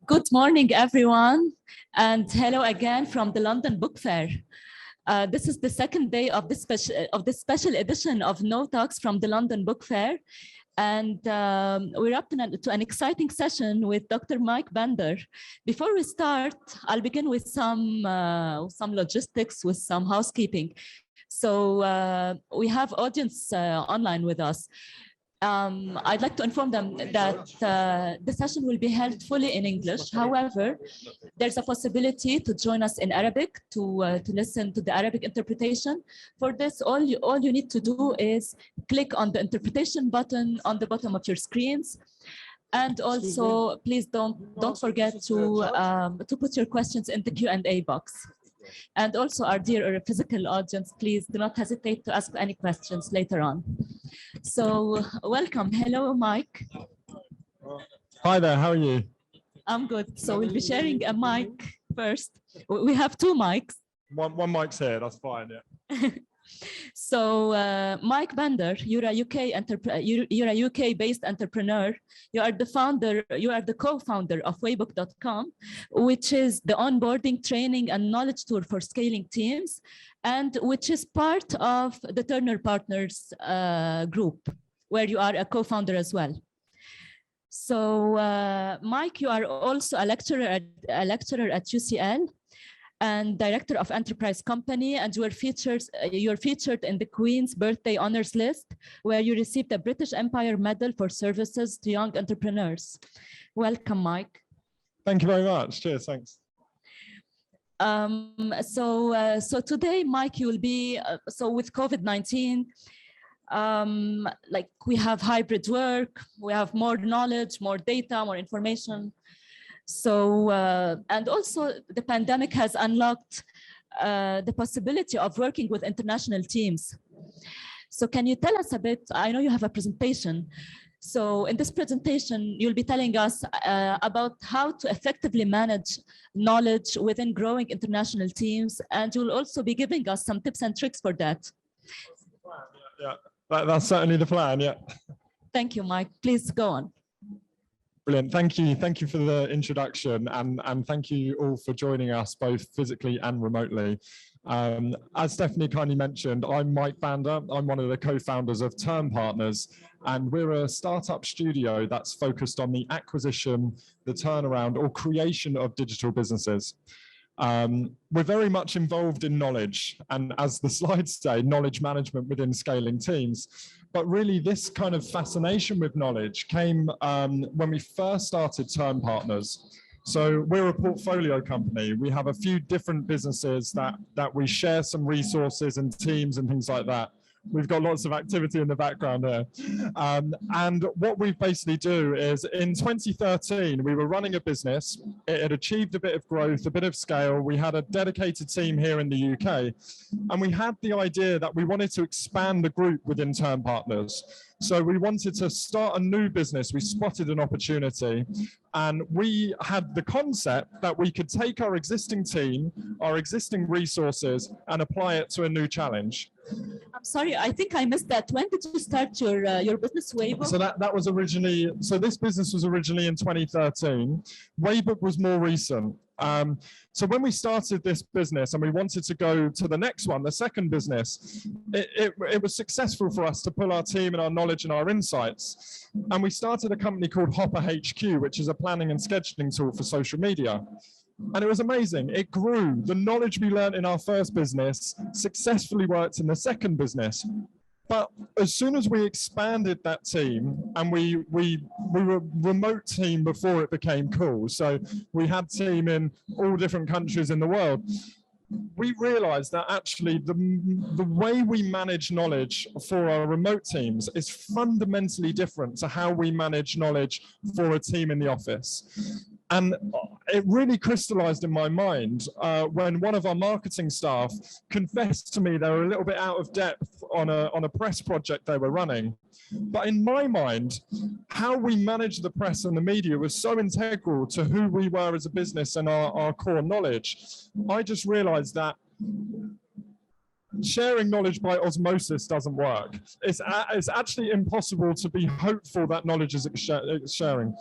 Good morning, everyone, and hello again from the London Book Fair. This is the second day of this special edition of KnowTalks from the London Book Fair, and we're up to an exciting session with Dr. Mike Bandar. Before we start, I'll begin with some logistics, with some housekeeping. So we have audience online with us. I'd like to inform them that the session will be held fully in English. However, there's a possibility to join us in Arabic, to listen to the Arabic interpretation. For this, all you need to do is click on the interpretation button on the bottom of your screens. And also, please don't forget to put your questions in the Q&A box. And also, our dear physical audience, please do not hesitate to ask any questions later on. So welcome. Hello, Mike. Hi there, how are you? I'm good. So we'll be sharing a mic first. We have two mics. One mic's here, that's fine, yeah. So Mike Bandar, you're a UK-based entrepreneur. You are the co-founder of Waybook.com, which is the onboarding, training, and knowledge tool for scaling teams, and which is part of the Turner Partners group, where you are a co-founder as well. So Mike, you are also a lecturer at UCL, and director of enterprise company, and you're featured in the Queen's Birthday Honours List, where you received a British Empire Medal for services to young entrepreneurs. Welcome, Mike. Thank you very much. Cheers, thanks. So today, Mike, you will be, so with COVID-19, like we have hybrid work, we have more knowledge, more data, more information. So, and also the pandemic has unlocked the possibility of working with international teams. So can you tell us a bit, I know you have a presentation. So in this presentation, you'll be telling us about how to effectively manage knowledge within growing international teams. And you'll also be giving us some tips and tricks for that. Yeah, that's certainly the plan, yeah. Thank you, Mike. Please go on. Brilliant. Thank you for the introduction, and thank you all for joining us both physically and remotely. As Stephanie kindly mentioned, I'm Mike Bandar. I'm one of the co-founders of Turn Partners, and we're a startup studio that's focused on the acquisition, the turnaround, or creation of digital businesses. We're very much involved in knowledge, and as the slides say, knowledge management within scaling teams. But really, this kind of fascination with knowledge came when we first started Turn Partners. So we're a portfolio company. We have a few different businesses that we share some resources and teams and things like that. We've got lots of activity in the background here. And what we basically do is in 2013, we were running a business. It had achieved a bit of growth, a bit of scale. We had a dedicated team here in the UK. And we had the idea that we wanted to expand the group within Turn Partners. So we wanted to start a new business. We spotted an opportunity, and we had the concept that we could take our existing team, our existing resources, and apply it to a new challenge. I'm sorry, I think I missed that. When did you start your business, Waybook? So that was originally, so this business was originally in 2013. Waybook was more recent. So when we started this business and we wanted to go to the next one, the second business, it was successful for us to pull our team and our knowledge and our insights. And we started a company called Hopper HQ, which is a planning and scheduling tool for social media. And it was amazing. It grew. The knowledge we learned in our first business successfully worked in the second business. But as soon as we expanded that team, and we were a remote team before it became cool, so we had team in all different countries in the world, we realized that actually the way we manage knowledge for our remote teams is fundamentally different to how we manage knowledge for a team in the office. And it really crystallized in my mind when one of our marketing staff confessed to me they were a little bit out of depth on a press project they were running. But in my mind, how we manage the press and the media was so integral to who we were as a business and our core knowledge. I just realized that sharing knowledge by osmosis doesn't work. It's actually impossible to be hopeful that knowledge is sharing.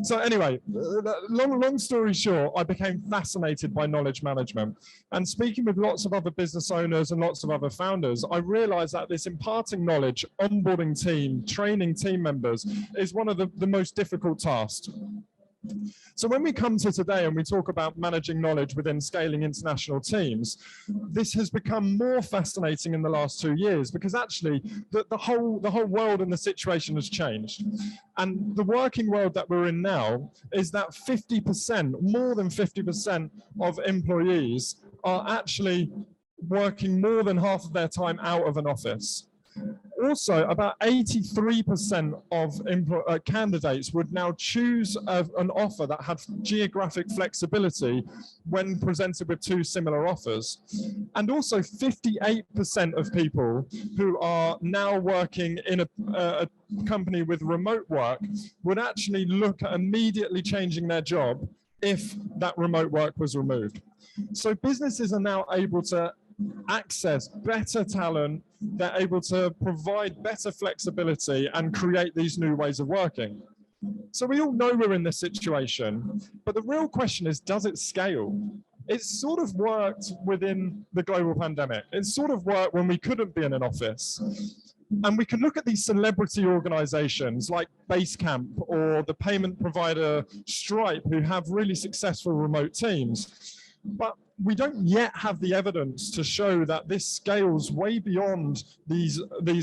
So anyway, long story short, I became fascinated by knowledge management. And speaking with lots of other business owners and lots of other founders, I realized that this imparting knowledge, onboarding team, training team members is one of the most difficult tasks. So when we come to today and we talk about managing knowledge within scaling international teams, this has become more fascinating in the last 2 years, because actually the whole world and the situation has changed. And the working world that we're in now is that 50%, more than 50% of employees are actually working more than half of their time out of an office. Also, about 83% of candidates would now choose an offer that had geographic flexibility when presented with 2 similar offers. And also 58% of people who are now working in a company with remote work would actually look at immediately changing their job if that remote work was removed. So businesses are now able to access better talent, they're able to provide better flexibility and create these new ways of working. So we all know we're in this situation, but the real question is, does it scale? It's sort of worked within the global pandemic. It sort of worked when we couldn't be in an office. And we can look at these celebrity organizations like Basecamp or the payment provider Stripe, who have really successful remote teams. But we don't yet have the evidence to show that this scales way beyond these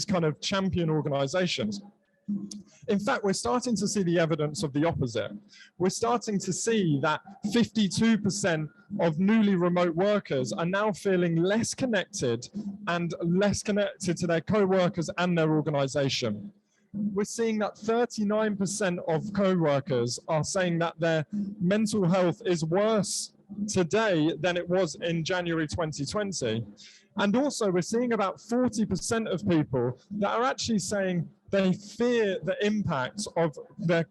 kind of champion organizations. In fact, we're starting to see the evidence of the opposite. We're starting to see that 52% of newly remote workers are now feeling less connected and less connected to their co-workers and their organization. We're seeing that 39% of co-workers are saying that their mental health is worse today than it was in January 2020. And also we're seeing about 40% of people that are actually saying they fear the impact of their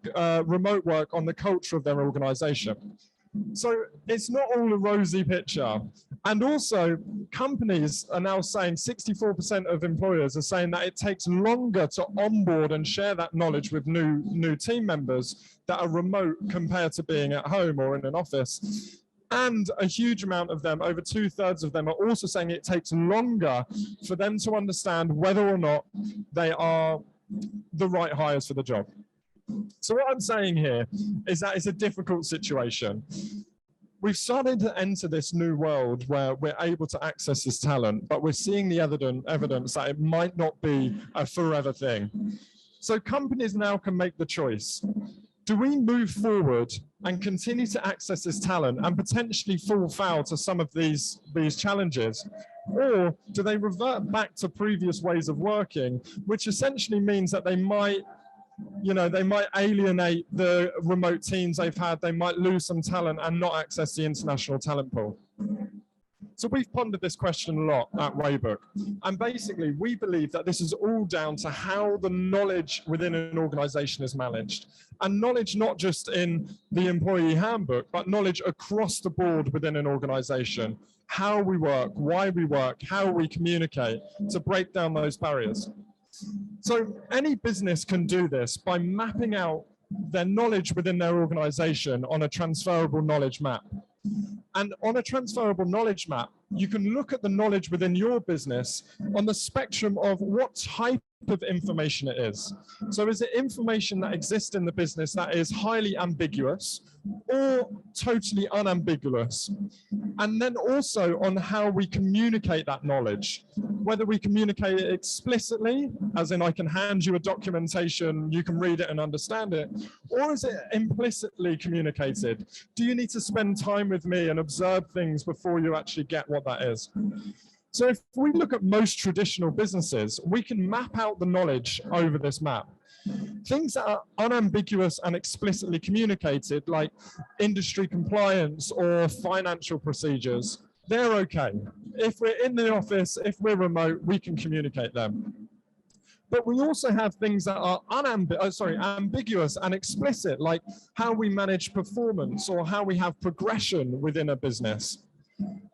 remote work on the culture of their organization. So it's not all a rosy picture. And also companies are now saying 64% of employers are saying that it takes longer to onboard and share that knowledge with new team members that are remote compared to being at home or in an office. And a huge amount of them, over 2/3 of them, are also saying it takes longer for them to understand whether or not they are the right hires for the job. So what I'm saying here is that it's a difficult situation. We've started to enter this new world where we're able to access this talent, but we're seeing the evidence that it might not be a forever thing. So companies now can make the choice. Do we move forward and continue to access this talent and potentially fall foul to some of these challenges? Or do they revert back to previous ways of working, which essentially means that they might alienate the remote teams they've had, they might lose some talent and not access the international talent pool? So we've pondered this question a lot at Waybook. And basically, we believe that this is all down to how the knowledge within an organization is managed. And knowledge not just in the employee handbook, but knowledge across the board within an organization. How we work, why we work, how we communicate to break down those barriers. So any business can do this by mapping out their knowledge within their organization on a transferable knowledge map. And on a transferable knowledge map, you can look at the knowledge within your business on the spectrum of what type of information it is. So is it information that exists in the business that is highly ambiguous or totally unambiguous? And then also on how we communicate that knowledge, whether we communicate it explicitly, as in I can hand you a documentation, you can read it and understand it, or is it implicitly communicated? Do you need to spend time with me and observe things before you actually get what that is? So if we look at most traditional businesses, we can map out the knowledge over this map. Things that are unambiguous and explicitly communicated, like industry compliance or financial procedures, they're okay. If we're in the office, if we're remote, we can communicate them. But we also have things that are ambiguous and explicit, like how we manage performance or how we have progression within a business.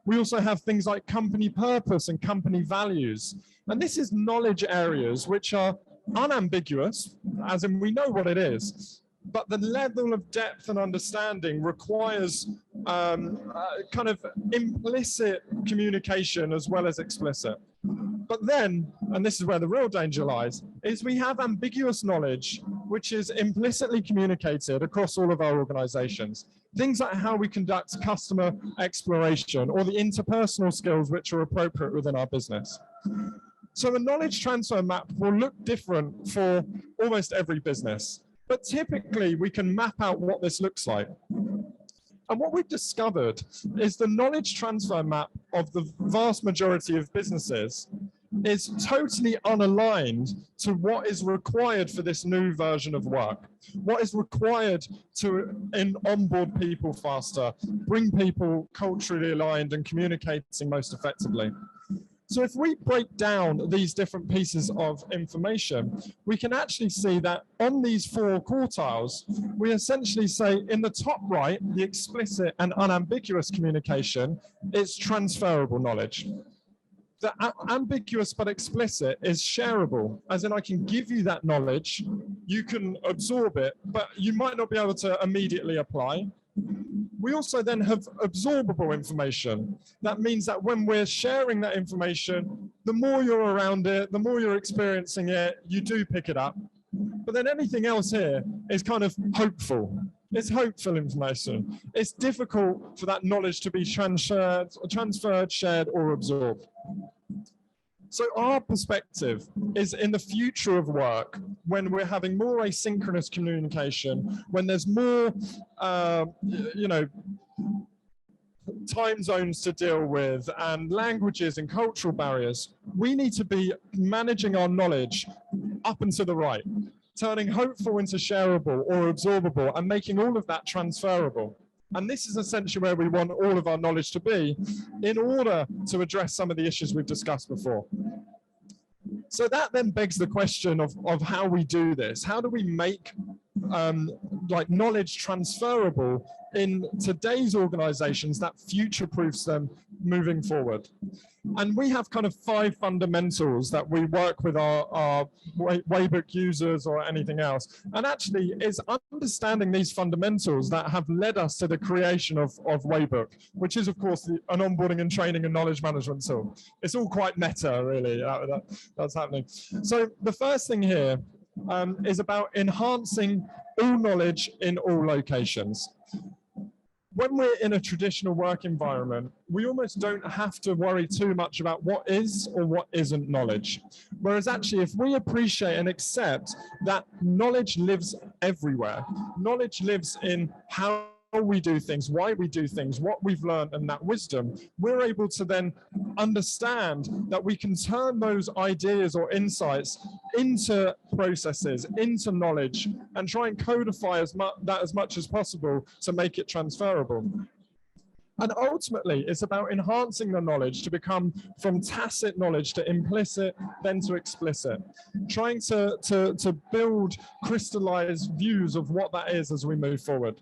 We also have things like company purpose and company values. And this is knowledge areas which are unambiguous, as in we know what it is, but the level of depth and understanding requires kind of implicit communication as well as explicit. But then, and this is where the real danger lies, is we have ambiguous knowledge which is implicitly communicated across all of our organizations. Things like how we conduct customer exploration or the interpersonal skills which are appropriate within our business. So a knowledge transfer map will look different for almost every business, but typically we can map out what this looks like. And what we've discovered is the knowledge transfer map of the vast majority of businesses is totally unaligned to what is required for this new version of work. What is required to onboard people faster, bring people culturally aligned and communicating most effectively. So if we break down these different pieces of information, we can actually see that on these 4 quartiles, we essentially say in the top right, the explicit and unambiguous communication is transferable knowledge. The ambiguous but explicit is shareable, as in I can give you that knowledge, you can absorb it, but you might not be able to immediately apply. We also then have absorbable information. That means that when we're sharing that information, the more you're around it, the more you're experiencing it, you do pick it up. But then anything else here is kind of hopeful. It's hopeful information. It's difficult for that knowledge to be transferred, shared, or absorbed. So our perspective is in the future of work, when we're having more asynchronous communication, when there's more, time zones to deal with and languages and cultural barriers, we need to be managing our knowledge up and to the right, turning hopeful into shareable or absorbable and making all of that transferable. And this is essentially where we want all of our knowledge to be in order to address some of the issues we've discussed before. So that then begs the question of how we do this. How do we make knowledge transferable in today's organizations that future-proofs them moving forward? And we have kind of 5 fundamentals that we work with our Waybook users or anything else. And actually it's understanding these fundamentals that have led us to the creation of Waybook, which is of course an onboarding and training and knowledge management tool. It's all quite meta, really, that's happening. So the first thing here is about enhancing all knowledge in all locations. When we're in a traditional work environment, we almost don't have to worry too much about what is or what isn't knowledge. Whereas actually, if we appreciate and accept that knowledge lives everywhere, knowledge lives in how we do things, why we do things, what we've learned, and that wisdom, we're able to then understand that we can turn those ideas or insights into processes, into knowledge, and try and codify that as much as possible to make it transferable. And ultimately, it's about enhancing the knowledge to become from tacit knowledge to implicit, then to explicit, trying to build crystallized views of what that is as we move forward.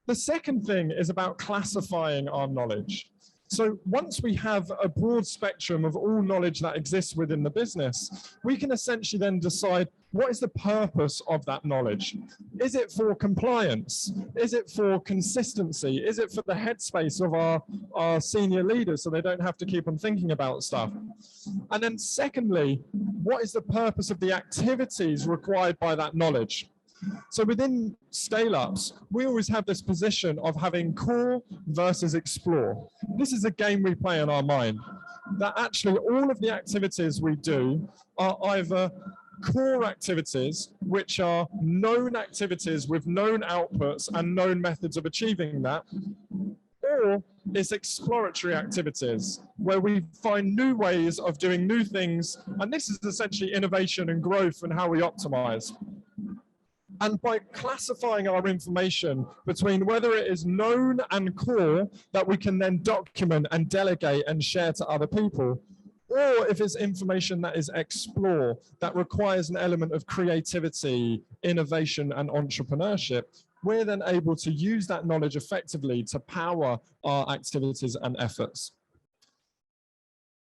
The second thing is about classifying our knowledge. So once we have a broad spectrum of all knowledge that exists within the business, we can essentially then decide what is the purpose of that knowledge. Is it for compliance? Is it for consistency? Is it for the headspace of our senior leaders so they don't have to keep on thinking about stuff? And then secondly, what is the purpose of the activities required by that knowledge? So within scale-ups, we always have this position of having core versus explore. This is a game we play in our mind, that actually all of the activities we do are either core activities, which are known activities with known outputs and known methods of achieving that, or it's exploratory activities where we find new ways of doing new things. And this is essentially innovation and growth and how we optimize. And by classifying our information between whether it is known and core that we can then document and delegate and share to other people, or if it's information that is explore, that requires an element of creativity, innovation, and entrepreneurship, we're then able to use that knowledge effectively to power our activities and efforts.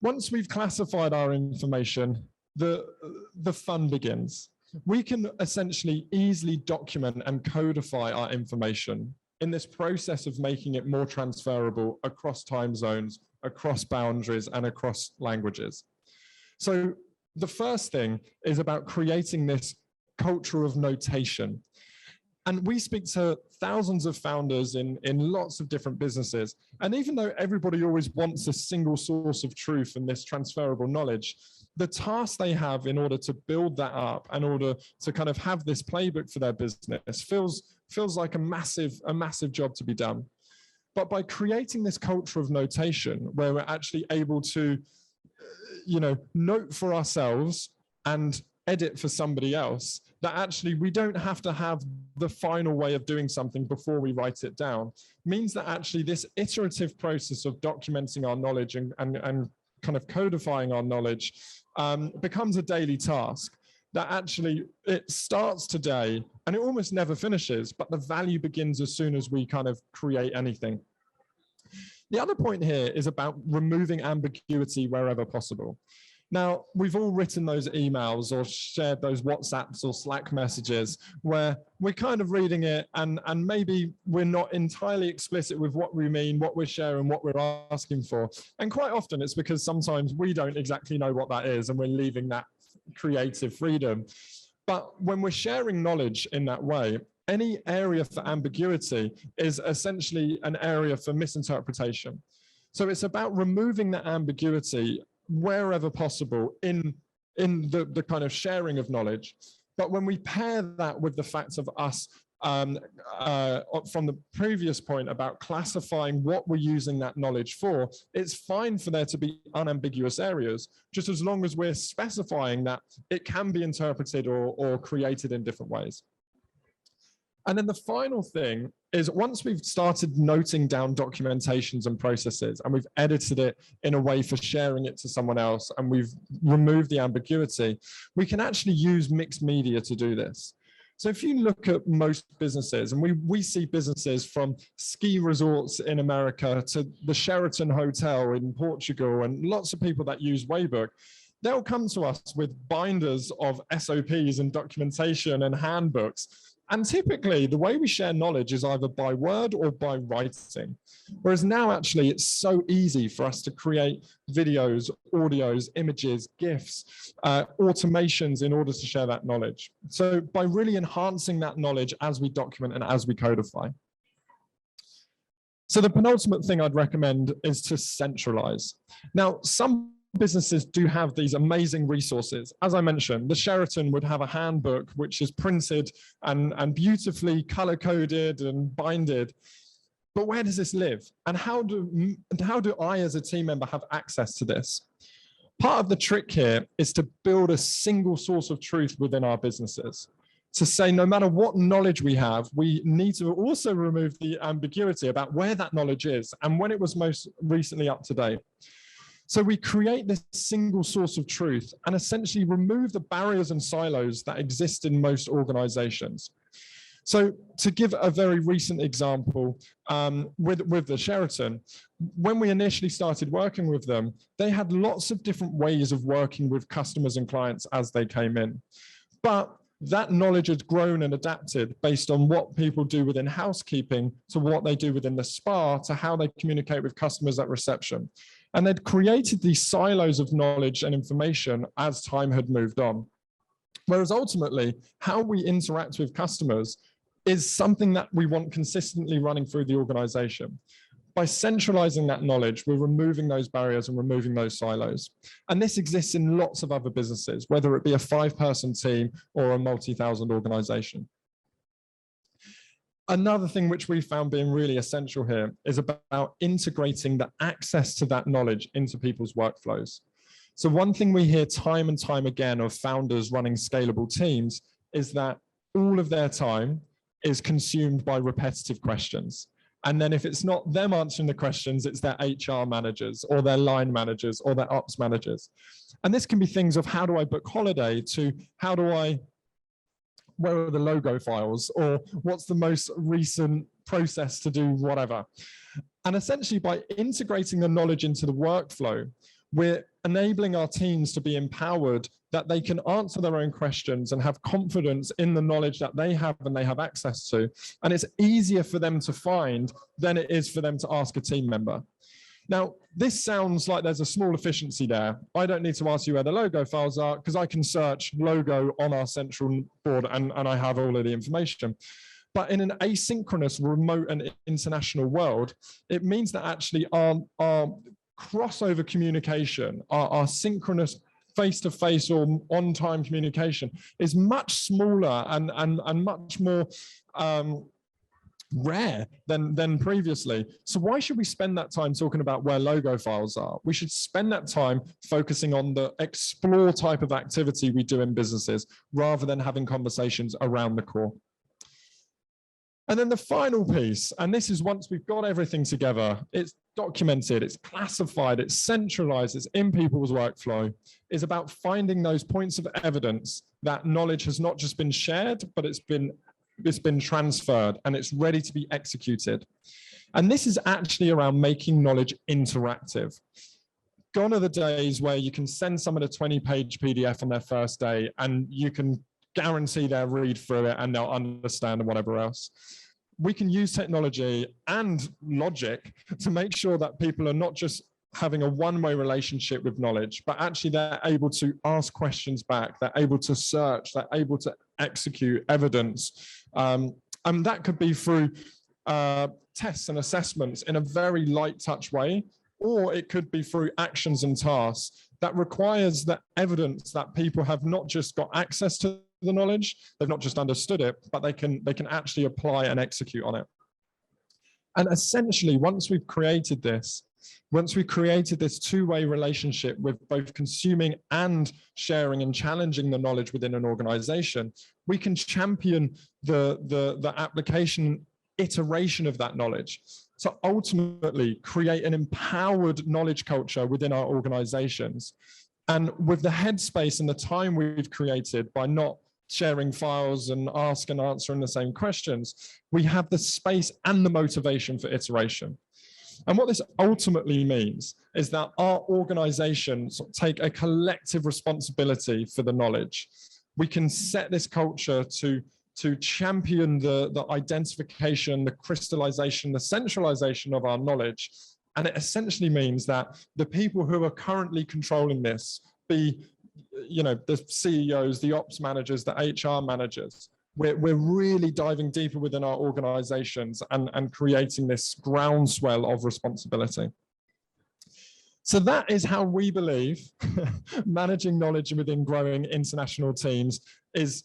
Once we've classified our information, the fun begins. We can essentially easily document and codify our information in this process of making it more transferable across time zones, across boundaries, and across languages. So the first thing is about creating this culture of notation. And we speak to thousands of founders in lots of different businesses. And even though everybody always wants a single source of truth and this transferable knowledge, the task they have in order to build that up, in order to kind of have this playbook for their business feels like a massive job to be done. But by creating this culture of notation, where we're actually able to, note for ourselves and edit for somebody else, that actually we don't have to have the final way of doing something before we write it down, means that actually this iterative process of documenting our knowledge and kind of codifying our knowledge becomes a daily task. That actually it starts today and it almost never finishes, but the value begins as soon as we kind of create anything. The other point here is about removing ambiguity wherever possible. Now, we've all written those emails or shared those WhatsApps or Slack messages where we're kind of reading it and maybe we're not entirely explicit with what we mean, what we're sharing, what we're asking for. And quite often it's because sometimes we don't exactly know what that is and we're leaving that creative freedom. But when we're sharing knowledge in that way, any area for ambiguity is essentially an area for misinterpretation. So it's about removing that ambiguity wherever possible in the kind of sharing of knowledge. But when we pair that with the fact of us from the previous point about classifying what we're using that knowledge for, it's fine for there to be unambiguous areas, just as long as we're specifying that it can be interpreted or created in different ways. And then the final thing is, once we've started noting down documentations and processes and we've edited it in a way for sharing it to someone else and we've removed the ambiguity, we can actually use mixed media to do this. So if you look at most businesses, and we see businesses from ski resorts in America to the Sheraton Hotel in Portugal and lots of people that use Waybook, they'll come to us with binders of SOPs and documentation and handbooks. And typically, the way we share knowledge is either by word or by writing. Whereas now, actually, it's so easy for us to create videos, audios, images, GIFs, automations in order to share that knowledge. So by really enhancing that knowledge as we document and as we codify. So the penultimate thing I'd recommend is to centralize. Now, some businesses do have these amazing resources. As I mentioned, the Sheraton would have a handbook which is printed and beautifully color-coded and binded. But where does this live? And how do I as a team member have access to this? Part of the trick here is to build a single source of truth within our businesses. To say no matter what knowledge we have, we need to also remove the ambiguity about where that knowledge is and when it was most recently up to date. So we create this single source of truth and essentially remove the barriers and silos that exist in most organizations. So to give a very recent example with the Sheraton, when we initially started working with them, they had lots of different ways of working with customers and clients as they came in. But that knowledge has grown and adapted based on what people do within housekeeping to what they do within the spa to how they communicate with customers at reception. And they'd created these silos of knowledge and information as time had moved on. Whereas ultimately, how we interact with customers is something that we want consistently running through the organization. By centralizing that knowledge, we're removing those barriers and removing those silos. And this exists in lots of other businesses, whether it be a 5-person team or a multi-thousand organization. Another thing which we found being really essential here is about integrating the access to that knowledge into people's workflows. So one thing we hear time and time again of founders running scalable teams is that all of their time is consumed by repetitive questions. And then if it's not them answering the questions, it's their HR managers or their line managers or their ops managers. And this can be things of how do I book holiday to how do I where are the logo files, or what's the most recent process to do whatever. And essentially, by integrating the knowledge into the workflow, we're enabling our teams to be empowered that they can answer their own questions and have confidence in the knowledge that they have and they have access to. And it's easier for them to find than it is for them to ask a team member. Now, this sounds like there's a small efficiency there. I don't need to ask you where the logo files are because I can search logo on our central board and I have all of the information. But in an asynchronous, remote and international world, it means that actually our crossover communication, our synchronous face-to-face or on-time communication is much smaller and much more rare than previously. So why should we spend that time talking about where logo files are? We should spend that time focusing on the explore type of activity we do in businesses rather than having conversations around the core. And then the final piece, and this is once we've got everything together, it's documented, it's classified, it's centralized, it's in people's workflow, is about finding those points of evidence that knowledge has not just been shared, but it's been transferred and it's ready to be executed. And this is actually around making knowledge interactive. Gone are the days where you can send someone a 20-page PDF on their first day and you can guarantee they'll read through it and they'll understand and whatever else. We can use technology and logic to make sure that people are not just having a one-way relationship with knowledge, but actually they're able to ask questions back, they're able to search, they're able to execute evidence. And that could be through tests and assessments in a very light touch way, or it could be through actions and tasks that requires the evidence that people have not just got access to the knowledge, they've not just understood it, but they can actually apply and execute on it. And essentially, once we've created this two-way relationship with both consuming and sharing and challenging the knowledge within an organization, we can champion the application iteration of that knowledge to ultimately create an empowered knowledge culture within our organizations. And with the headspace and the time we've created by not sharing files and ask and answering the same questions, we have the space and the motivation for iteration. And what this ultimately means is that our organizations take a collective responsibility for the knowledge. We can set this culture to champion the identification, the crystallization, the centralization of our knowledge. And it essentially means that the people who are currently controlling this, be the CEOs, the ops managers, the HR managers, we're really diving deeper within our organizations and creating this groundswell of responsibility. So that is how we believe managing knowledge within growing international teams is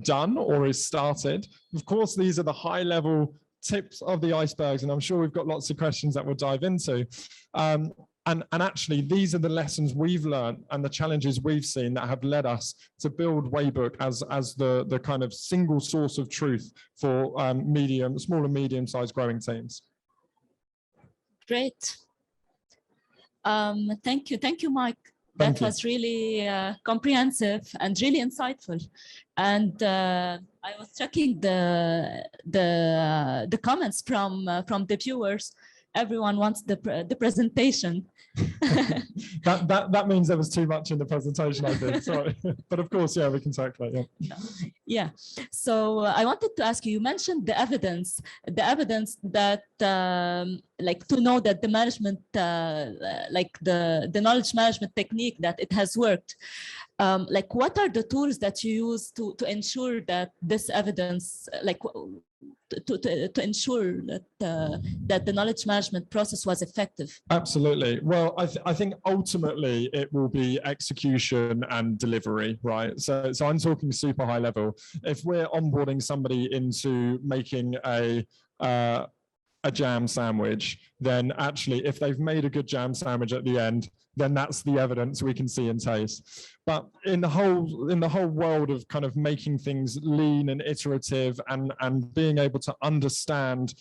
done or is started. Of course, these are the high level tips of the icebergs, and I'm sure we've got lots of questions that we'll dive into. And actually, these are the lessons we've learned and the challenges we've seen that have led us to build Waybook as the kind of single source of truth for small and medium-sized growing teams. Great. Thank you, Mike. That was really comprehensive and really insightful. And I was checking the comments from the viewers. Everyone wants the presentation. that means there was too much in the presentation, I think. Sorry, but of course, yeah, we can circulate. Yeah. Yeah. So I wanted to ask you. You mentioned the evidence that like to know that the management, like the knowledge management technique, that it has worked. Like, what are the tools that you use to ensure that this evidence, like, to ensure that that the knowledge management process was effective? Absolutely. Well, I think ultimately it will be execution and delivery, right? So I'm talking super high level. If we're onboarding somebody into making a jam sandwich, then actually if they've made a good jam sandwich at the end, then that's the evidence we can see and taste. But in the whole world of kind of making things lean and iterative and being able to understand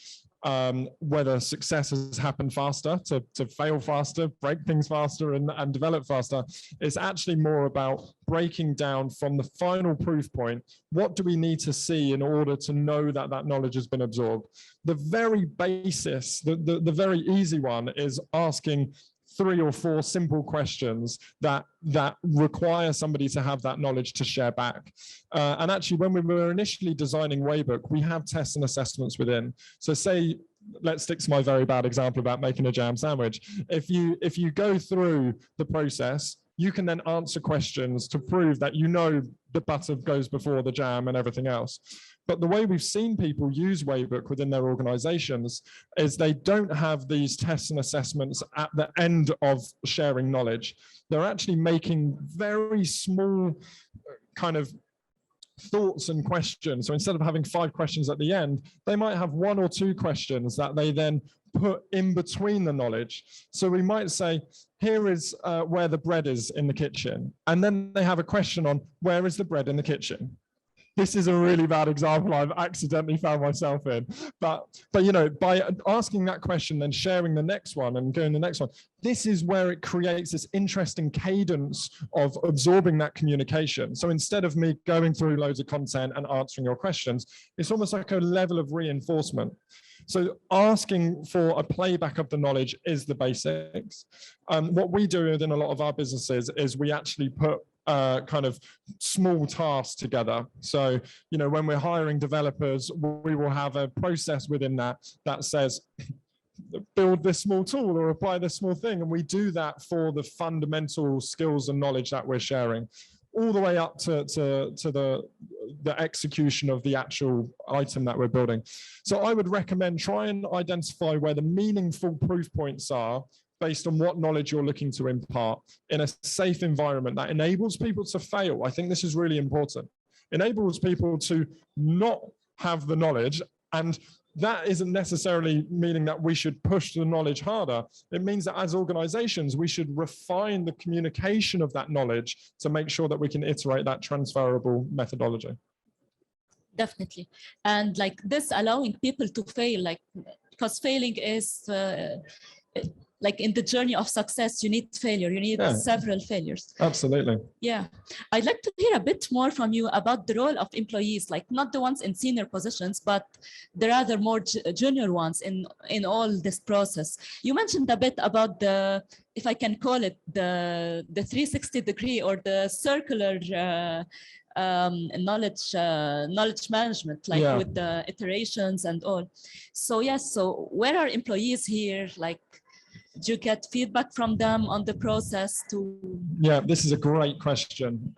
whether success has happened faster, to fail faster, break things faster, and develop faster. It's actually more about breaking down from the final proof point, what do we need to see in order to know that that knowledge has been absorbed? The very basis, the very easy one is asking 3 or 4 simple questions that require somebody to have that knowledge to share back. And actually, when we were initially designing Waybook, we have tests and assessments within. So say, let's stick to my very bad example about making a jam sandwich. If you go through the process, you can then answer questions to prove that you know the butter goes before the jam and everything else. But the way we've seen people use Waybook within their organizations is they don't have these tests and assessments at the end of sharing knowledge. They're actually making very small kind of thoughts and questions. So instead of having 5 questions at the end, they might have 1 or 2 questions that they then put in between the knowledge. So we might say, here is where the bread is in the kitchen. And then they have a question on where is the bread in the kitchen? This is a really bad example I've accidentally found myself in. But you know, by asking that question, then sharing the next one and going the next one, this is where it creates this interesting cadence of absorbing that communication. So instead of me going through loads of content and answering your questions, it's almost like a level of reinforcement. So asking for a playback of the knowledge is the basics. What we do within a lot of our businesses is we actually put kind of small tasks together. So, you know, when we're hiring developers, we will have a process within that says, build this small tool or apply this small thing. And we do that for the fundamental skills and knowledge that we're sharing, all the way up to the execution of the actual item that we're building. So I would recommend try and identify where the meaningful proof points are based on what knowledge you're looking to impart in a safe environment that enables people to fail. I think this is really important. Enables people to not have the knowledge, and that isn't necessarily meaning that we should push the knowledge harder. It means that as organizations, we should refine the communication of that knowledge to make sure that we can iterate that transferable methodology. Definitely. And like this, allowing people to fail, like, because failing is like in the journey of success, you need failure, you need several failures. Absolutely. Yeah. I'd like to hear a bit more from you about the role of employees, like not the ones in senior positions, but the rather more junior ones in all this process. You mentioned a bit about the, if I can call it, the 360 degree or the circular knowledge management, like with the iterations and all. So yes, so where are employees here? Like, do you get feedback from them on the process to? Yeah, this is a great question.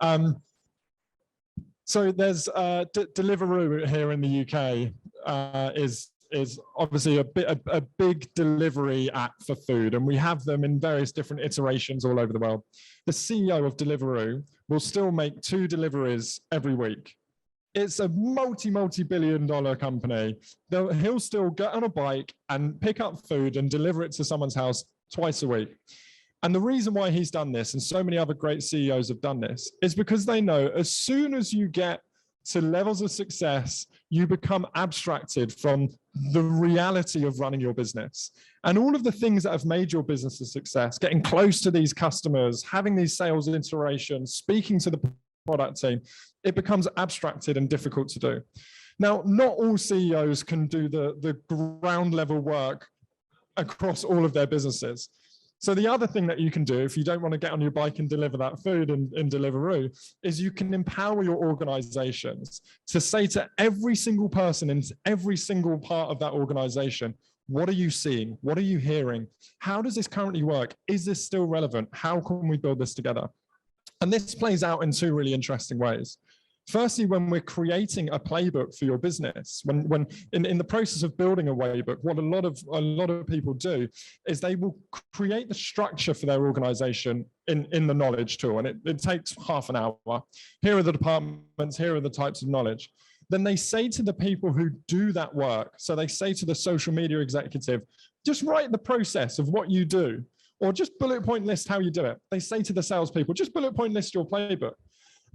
So there's Deliveroo here in the UK is obviously a big delivery app for food, and we have them in various different iterations all over the world. The CEO of Deliveroo will still make 2 deliveries every week. It's a multi-billion-dollar company. He'll still get on a bike and pick up food and deliver it to someone's house twice a week. And the reason why he's done this, and so many other great CEOs have done this, is because they know as soon as you get to levels of success, you become abstracted from the reality of running your business. And all of the things that have made your business a success, getting close to these customers, having these sales iterations, speaking to the product team, it becomes abstracted and difficult to do. Now, not all CEOs can do the ground level work across all of their businesses. So the other thing that you can do, if you don't want to get on your bike and deliver that food in Deliveroo, is you can empower your organizations to say to every single person in every single part of that organization, what are you seeing? What are you hearing? How does this currently work? Is this still relevant? How can we build this together? And this plays out in 2 really interesting ways. Firstly, when we're creating a playbook for your business, when in the process of building a Waybook, what a lot of people do is they will create the structure for their organization in the knowledge tool, and it takes half an hour. Here are the departments, here are the types of knowledge. Then they say to the people who do that work, so they say to the social media executive, just write the process of what you do, or just bullet point list how you do it. They say to the salespeople, just bullet point list your playbook.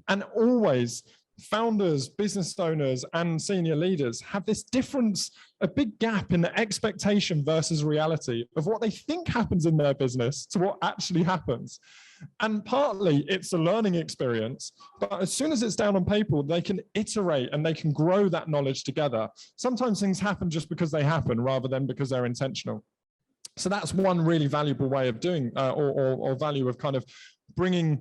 And always founders, business owners, and senior leaders have this difference, a big gap in the expectation versus reality of what they think happens in their business to what actually happens. And partly it's a learning experience, but as soon as it's down on paper, they can iterate and they can grow that knowledge together. Sometimes things happen just because they happen rather than because they're intentional. So that's one really valuable way of doing, or value of kind of bringing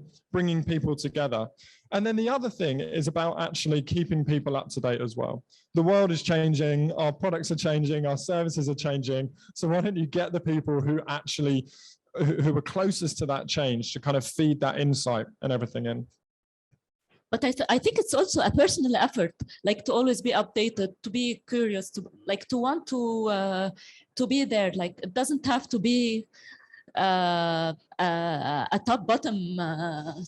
people together. And then the other thing is about actually keeping people up to date as well. The world is changing, our products are changing, our services are changing. So why don't you get the people who actually, who are closest to that change to kind of feed that insight and everything in. But I think it's also a personal effort, like to always be updated, to be curious, to like to want to be there. Like it doesn't have to be a top-bottom,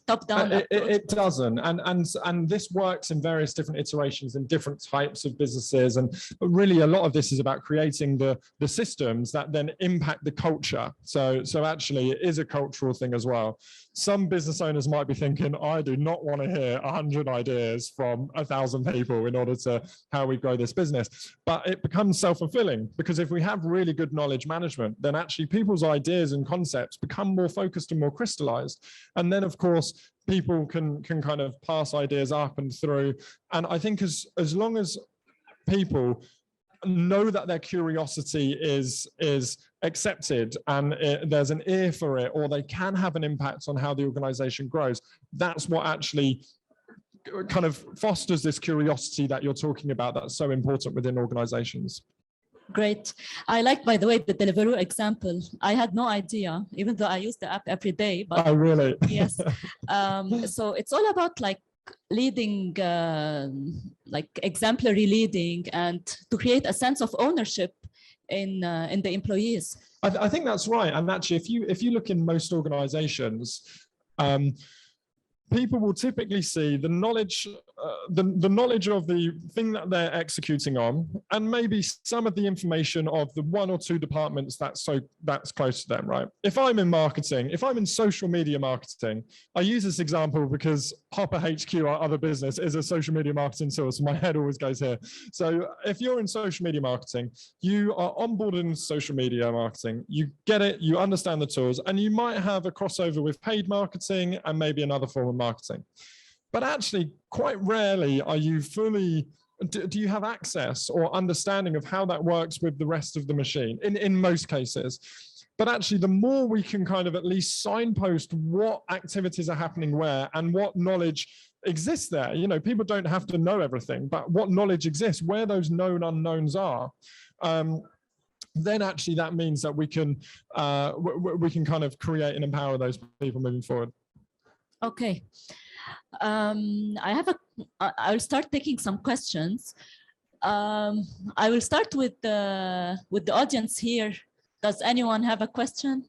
top-down approach. It doesn't, and this works in various different iterations in different types of businesses, and really a lot of this is about creating the systems that then impact the culture. So actually it is a cultural thing as well. Some business owners might be thinking, I do not want to hear 100 ideas from 1,000 people in order to how we grow this business. But it becomes self-fulfilling, because if we have really good knowledge management, then actually people's ideas and concepts become more focused and more crystallized. And then of course, people can kind of pass ideas up and through. And I think as long as people know that their curiosity is accepted and there's an ear for it, or they can have an impact on how the organization grows, that's what actually kind of fosters this curiosity that you're talking about that's so important within organizations. Great. I like, by the way, the Deliveroo example. I had no idea, even though I use the app every day. But oh, really? Yes. So it's all about like leading, like exemplary leading, and to create a sense of ownership in the employees. I think that's right. And actually, if you look in most organizations, people will typically see the knowledge, the knowledge of the thing that they're executing on, and maybe some of the information of the 1 or 2 departments that's close to them, right? If I'm in marketing, if I'm in social media marketing, I use this example because Hopper HQ, our other business, is a social media marketing source. My head always goes here. So if you're in social media marketing, you are onboarded in social media marketing, you get it, you understand the tools, and you might have a crossover with paid marketing and maybe another form of marketing. But actually, quite rarely are you fully, do you have access or understanding of how that works with the rest of the machine in most cases. But actually, the more we can kind of at least signpost what activities are happening where and what knowledge exists there. You know, people don't have to know everything, but what knowledge exists, where those known unknowns are. Then actually that means that we can kind of create and empower those people moving forward. Okay. I'll start taking some questions. I will start with the audience here. Does anyone have a question?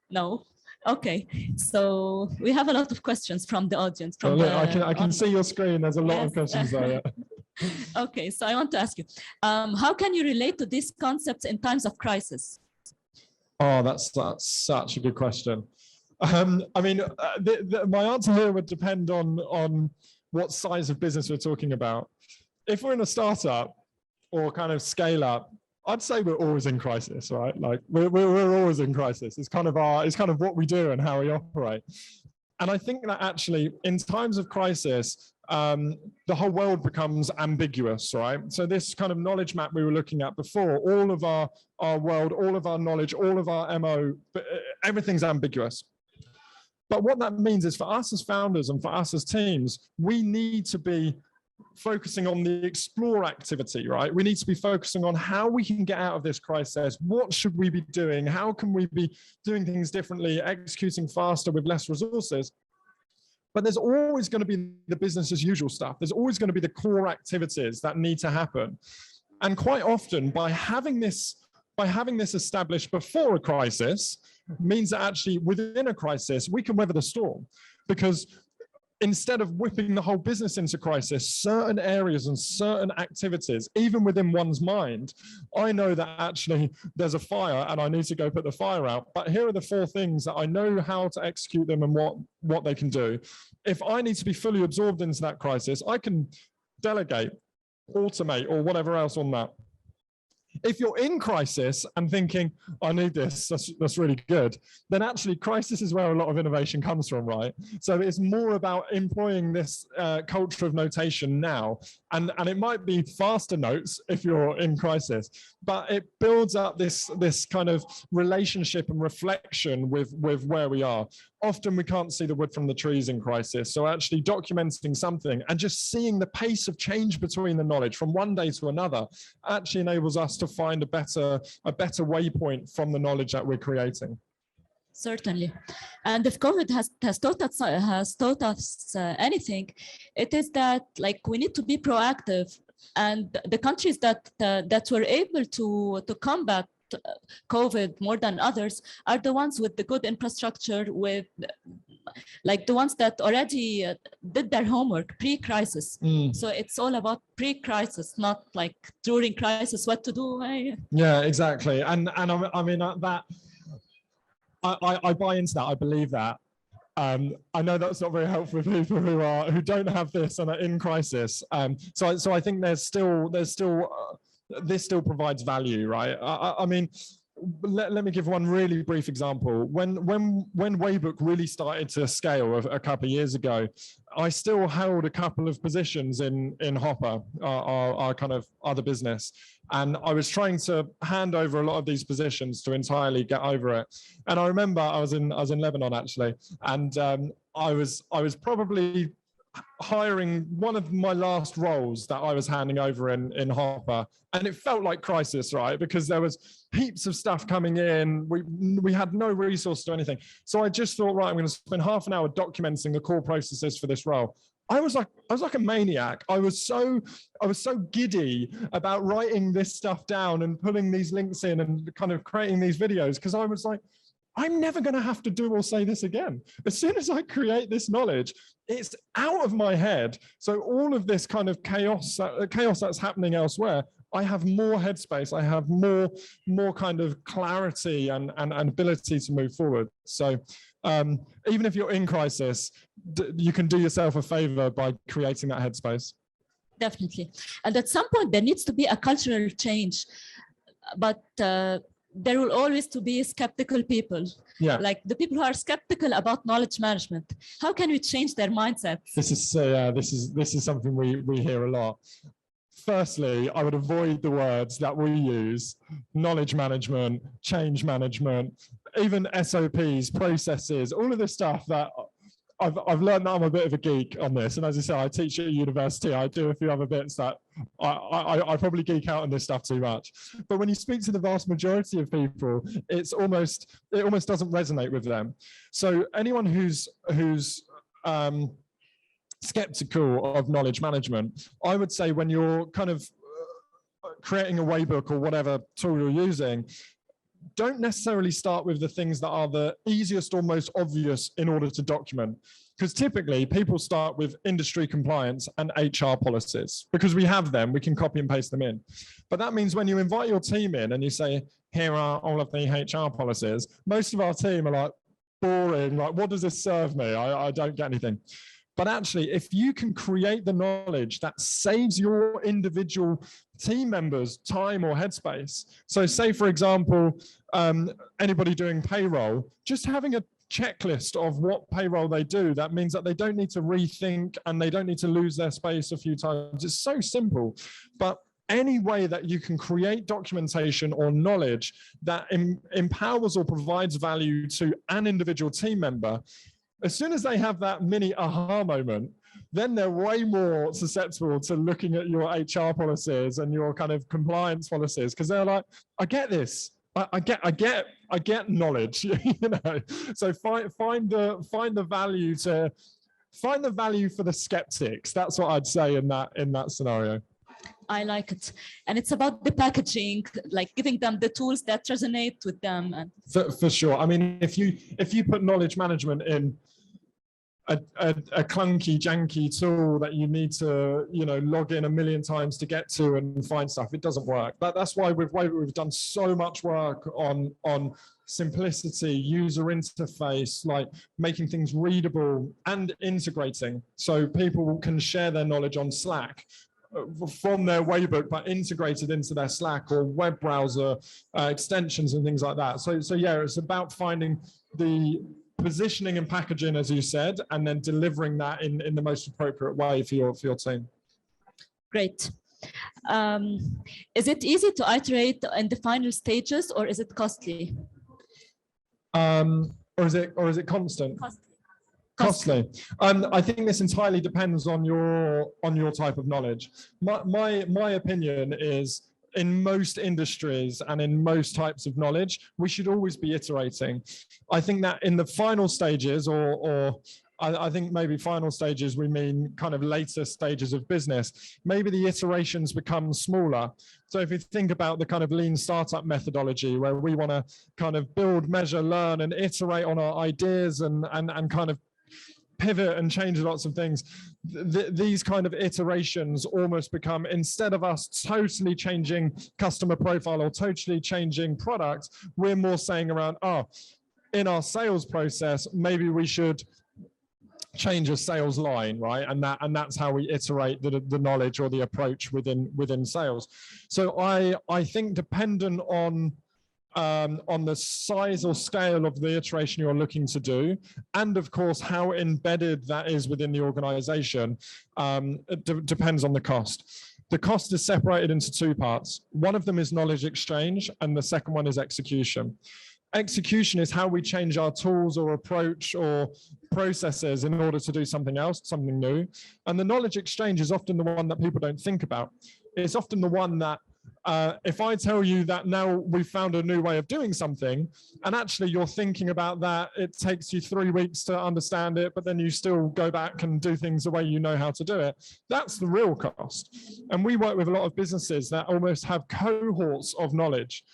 No. Okay. So we have a lot of questions from the audience. From I can see your screen. There's a lot of questions there. Okay. So I want to ask you, how can you relate to these concepts in times of crisis? Oh, that's such a good question. I mean, my answer here would depend on what size of business we're talking about. If we're in a startup or kind of scale up, I'd say we're always in crisis, right? Like we're always in crisis. It's kind of what we do and how we operate. And I think that actually in times of crisis, the whole world becomes ambiguous, right? So this kind of knowledge map we were looking at before, all of our world, all of our knowledge, all of our MO, everything's ambiguous. But what that means is for us as founders and for us as teams, we need to be focusing on the explore activity, right? We need to be focusing on how we can get out of this crisis. What should we be doing? How can we be doing things differently, executing faster with less resources? But there's always going to be the business as usual stuff. There's always going to be the core activities that need to happen. And quite often by having this established before a crisis means that actually within a crisis, we can weather the storm, because instead of whipping the whole business into crisis, certain areas and certain activities, even within one's mind, I know that actually there's a fire and I need to go put the fire out. But here are the 4 things that I know how to execute them and what they can do. If I need to be fully absorbed into that crisis, I can delegate, automate, or whatever else on that. If you're in crisis and thinking, I need this, that's really good, then actually crisis is where a lot of innovation comes from, right? So it's more about employing this culture of notation now. And it might be faster notes if you're in crisis, but it builds up this kind of relationship and reflection with where we are. Often we can't see the wood from the trees in crisis. So actually documenting something and just seeing the pace of change between the knowledge from one day to another actually enables us to find a better waypoint from the knowledge that we're creating. Certainly. And if COVID has taught us anything, it is that like we need to be proactive, and the countries that were able to combat COVID more than others are the ones with the good infrastructure, with like the ones that already did their homework pre-crisis. So it's all about pre-crisis, not like during crisis what to do. Yeah, exactly. And I mean that I buy into that. I believe that. I know that's not very helpful for people who don't have this and are in crisis. So I think there's still this still provides value, right? I mean, let me give one really brief example. When Waybook really started to scale a couple of years ago, I still held a couple of positions in Hopper, our kind of other business. And I was trying to hand over a lot of these positions to entirely get over it. And I remember I was in Lebanon actually, and I was probably hiring one of my last roles that I was handing over in Hopper, and it felt like crisis, right? Because there was heaps of stuff coming in. We had no resource to do anything. So I just thought, right, I'm going to spend half an hour documenting the core processes for this role. I was like a maniac. I was so giddy about writing this stuff down and putting these links in and kind of creating these videos, because I was like, I'm never going to have to do or say this again. As soon as I create this knowledge, it's out of my head. So all of this kind of chaos that's happening elsewhere, I have more headspace. I have more kind of clarity and ability to move forward. So even if you're in crisis, you can do yourself a favor by creating that headspace. Definitely. And at some point, there needs to be a cultural change. But there will always to be skeptical people, like the people who are skeptical about knowledge management. How can we change their mindsets? This is something we hear a lot. Firstly, I would avoid the words that we use: knowledge management, change management, even SOPs, processes, all of this stuff that I've learned that I'm a bit of a geek on this. And as I say, I teach at university. I do a few other bits that I probably geek out on this stuff too much. But when you speak to the vast majority of people, it almost doesn't resonate with them. So anyone who's skeptical of knowledge management, I would say when you're kind of creating a Waybook or whatever tool you're using, don't necessarily start with the things that are the easiest or most obvious in order to document. Because typically people start with industry compliance and HR policies, because we have them, we can copy and paste them in. But that means when you invite your team in and you say, here are all of the HR policies, most of our team are like, boring, like, what does this serve me? I don't get anything. But actually, if you can create the knowledge that saves your individual team members time or headspace. So say, for example, anybody doing payroll, just having a checklist of what payroll they do, that means that they don't need to rethink and they don't need to lose their space a few times. It's so simple. But any way that you can create documentation or knowledge that empowers or provides value to an individual team member, as soon as they have that mini aha moment, then they're way more susceptible to looking at your HR policies and your kind of compliance policies, because they're like, I get this. I get knowledge, you know. So find the value for the skeptics. That's what I'd say in that scenario. I like it. And it's about the packaging, like giving them the tools that resonate with them. And for sure. I mean, if you put knowledge management in a clunky, janky tool that you need to, log in 1,000,000 times to get to and find stuff. It doesn't work. That's why we've done so much work on simplicity, user interface, like making things readable and integrating so people can share their knowledge on Slack from their Waybook, but integrated into their Slack or web browser extensions and things like that. So yeah, it's about finding the positioning and packaging, as you said, and then delivering that in the most appropriate way for your team. Great. Is it easy to iterate in the final stages, or is it costly? Or is it constant? Costly. I think this entirely depends on your type of knowledge. My opinion is, in most industries and in most types of knowledge, we should always be iterating. I think that in the final stages, or I think maybe final stages, we mean kind of later stages of business, maybe the iterations become smaller. So if you think about the kind of lean startup methodology, where we want to kind of build, measure, learn, and iterate on our ideas and kind of pivot and change lots of things, these kind of iterations almost become, instead of us totally changing customer profile or totally changing product, we're more saying around, in our sales process, maybe we should change a sales line, right? And that's how we iterate the knowledge or the approach within sales. So I think, dependent on the size or scale of the iteration you're looking to do, and of course how embedded that is within the organization, it depends on the cost. The cost is separated into two parts. One of them is knowledge exchange, and the second one is execution. Execution is how we change our tools or approach or processes in order to do something else, something new. And the knowledge exchange is often the one that people don't think about. It's often the one that, if I tell you that now we've found a new way of doing something, and actually you're thinking about that, it takes you 3 weeks to understand it, but then you still go back and do things the way you know how to do it, that's the real cost. And we work with a lot of businesses that almost have cohorts of knowledge.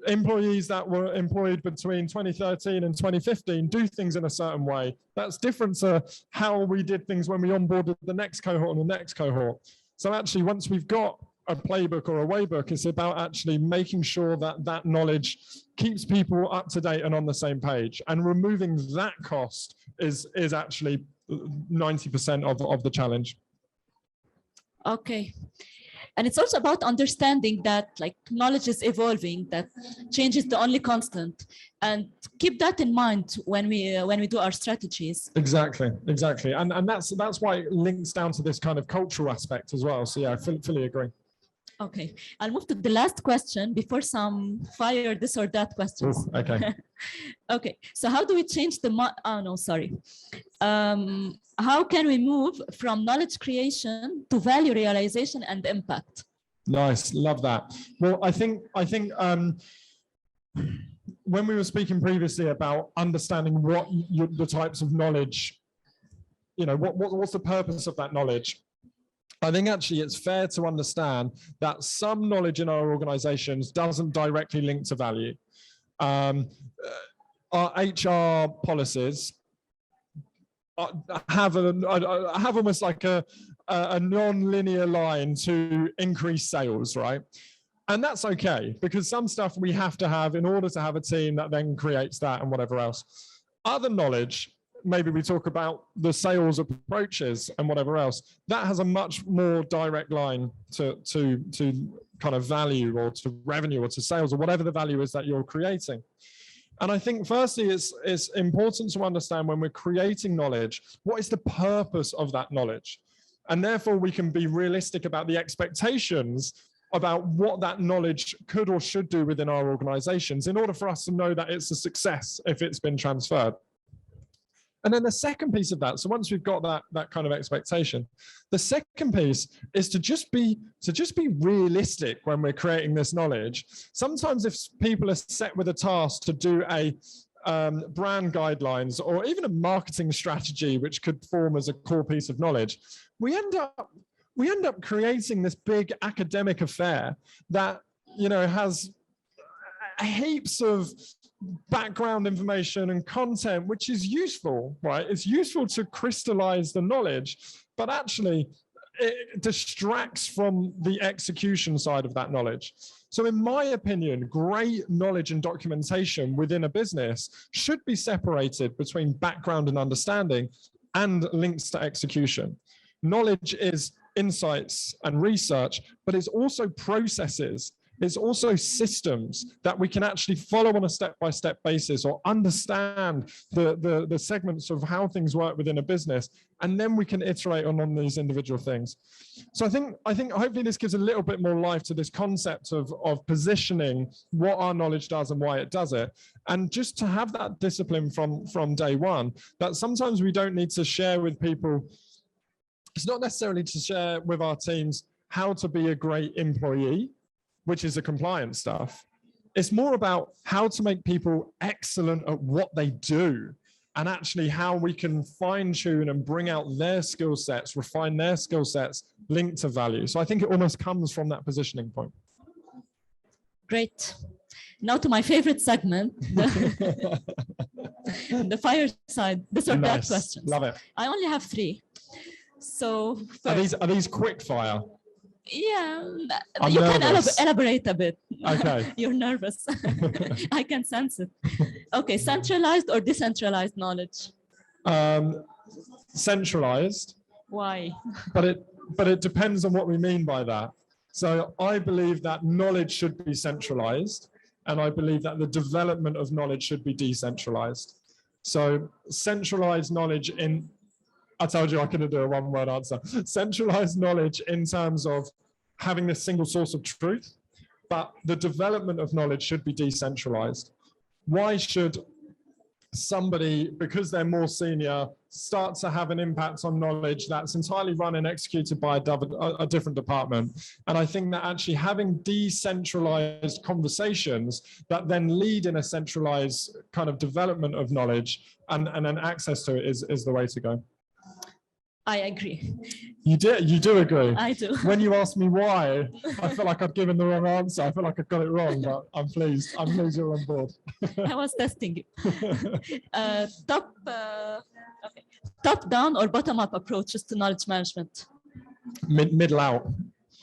Employees that were employed between 2013 and 2015 do things in a certain way. That's different to how we did things when we onboarded the next cohort and the next cohort. So actually, once we've got a playbook or a waybook, it's about actually making sure that that knowledge keeps people up to date and on the same page. And removing that cost is actually 90% of the challenge. Okay. And it's also about understanding that like knowledge is evolving, that change is the only constant, and keep that in mind when we do our strategies. Exactly. And that's why it links down to this kind of cultural aspect as well. So yeah, I fully agree. Okay, I'll move to the last question before some fire this or that questions. Ooh, okay. Okay, so how do we change the how can we move from knowledge creation to value realization and impact? Nice, love that. Well, I think when we were speaking previously about understanding what the types of knowledge, what's the purpose of that knowledge? I think actually it's fair to understand that some knowledge in our organizations doesn't directly link to value. Our HR policies have almost like a non-linear line to increase sales, right? And that's okay, because some stuff we have to have in order to have a team that then creates that and whatever else. Other knowledge, maybe we talk about the sales approaches and whatever else, that has a much more direct line to kind of value or to revenue or to sales or whatever the value is that you're creating. And I think firstly, it's important to understand when we're creating knowledge, what is the purpose of that knowledge? And therefore we can be realistic about the expectations about what that knowledge could or should do within our organizations in order for us to know that it's a success if it's been transferred. And then the second piece of that, so once we've got that kind of expectation, the second piece is to just be realistic when we're creating this knowledge. Sometimes if people are set with a task to do a brand guidelines or even a marketing strategy, which could form as a core piece of knowledge, we end up creating this big academic affair that has heaps of background information and content, which is useful, right? It's useful to crystallize the knowledge, but actually it distracts from the execution side of that knowledge. So in my opinion, great knowledge and documentation within a business should be separated between background and understanding and links to execution. Knowledge is insights and research, but it's also processes. It's also systems that we can actually follow on a step-by-step basis or understand the segments of how things work within a business, and then we can iterate on these individual things. So I think hopefully this gives a little bit more life to this concept of positioning what our knowledge does and why it does it. And just to have that discipline from day one, that sometimes we don't need to share with people. It's not necessarily to share with our teams how to be a great employee, which is the compliance stuff. It's more about how to make people excellent at what they do, and actually how we can fine tune and bring out their skill sets, refine their skill sets linked to value. So I think it almost comes from that positioning point. Great. Now to my favorite segment, the fireside, this or that questions. Love it. I only have 3. So first, are these quick fire? Yeah, I'm you nervous. Can elaborate a bit. Okay. You're nervous. I can sense it. Okay, centralized or decentralized knowledge? Centralized. Why? But it depends on what we mean by that. So I believe that knowledge should be centralized, and I believe that the development of knowledge should be decentralized. So centralized knowledge in, I told you I couldn't do a one-word answer. Centralized knowledge in terms of having this single source of truth, but the development of knowledge should be decentralized. Why should somebody, because they're more senior, start to have an impact on knowledge that's entirely run and executed by a different department? And I think that actually having decentralized conversations that then lead in a centralized kind of development of knowledge and then access to it is the way to go. I agree. You do agree? I do. When you asked me why, I felt like I'd given the wrong answer. I feel like I got it wrong, but I'm pleased. I'm pleased you're on board. I was testing you. Top-down or bottom-up approaches to knowledge management? Middle out.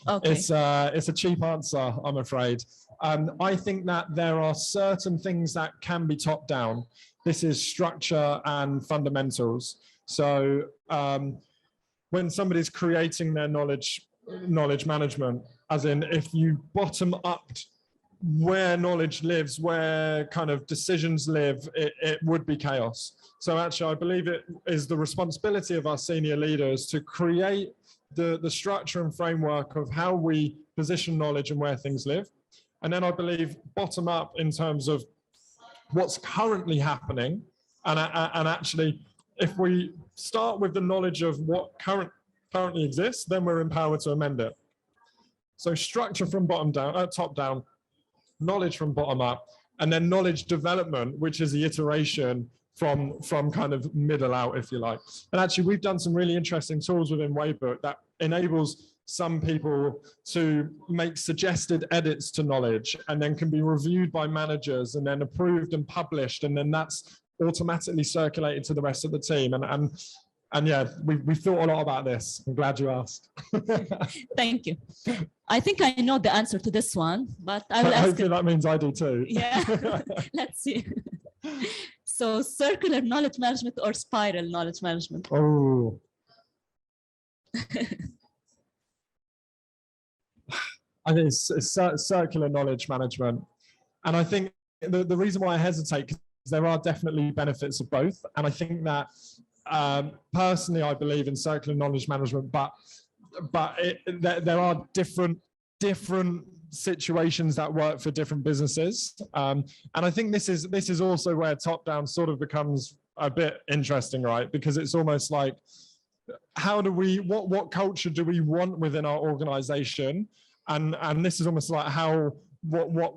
Okay. It's a cheap answer, I'm afraid. I think that there are certain things that can be top-down. This is structure and fundamentals. So when somebody's creating their knowledge management, as in if you bottom up where knowledge lives, where kind of decisions live, it would be chaos. So actually, I believe it is the responsibility of our senior leaders to create the structure and framework of how we position knowledge and where things live. And then I believe bottom up in terms of what's currently happening, and actually, if we start with the knowledge of what currently exists, then we're empowered to amend it. So structure from top down, knowledge from bottom up, and then knowledge development, which is the iteration from kind of middle out, if you like. And actually, we've done some really interesting tools within Waybook that enables some people to make suggested edits to knowledge, and then can be reviewed by managers and then approved and published, and then that's automatically circulated to the rest of the team. And yeah, we thought a lot about this. I'm glad you asked. Thank you. I think I know the answer to this one, but I will ask. Hopefully that means I do too. Yeah, let's see. So circular knowledge management or spiral knowledge management? Oh. I think it's circular knowledge management. And I think the reason why I hesitate, because there are definitely benefits of both. And I think that personally, I believe in circular knowledge management, but there are different situations that work for different businesses. And I think this is also where top-down sort of becomes a bit interesting, right? Because it's almost like, how do we, what culture do we want within our organization? And this is almost like what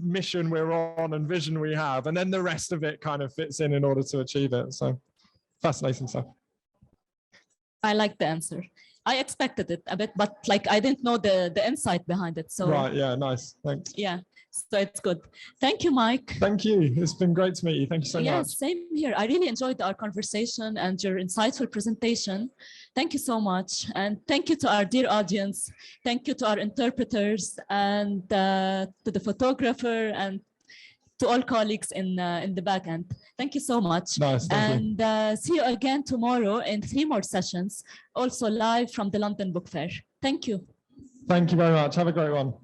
mission we're on and vision we have, and then the rest of it kind of fits in order to achieve it. So fascinating stuff. I like the answer. I expected it a bit, but like I didn't know the insight behind it. So right, yeah, nice, thanks. Yeah, So it's good. Thank you, Mike. Thank you. It's been great to meet you. Thank you so much. Yes, same here. I really enjoyed our conversation and your insightful presentation. Thank you so much. And thank you to our dear audience. Thank you to our interpreters and to the photographer and to all colleagues in the back end. Thank you so much. Nice, thank you. See you again tomorrow in 3 more sessions, also live from the London Book Fair. Thank you. Thank you very much. Have a great one.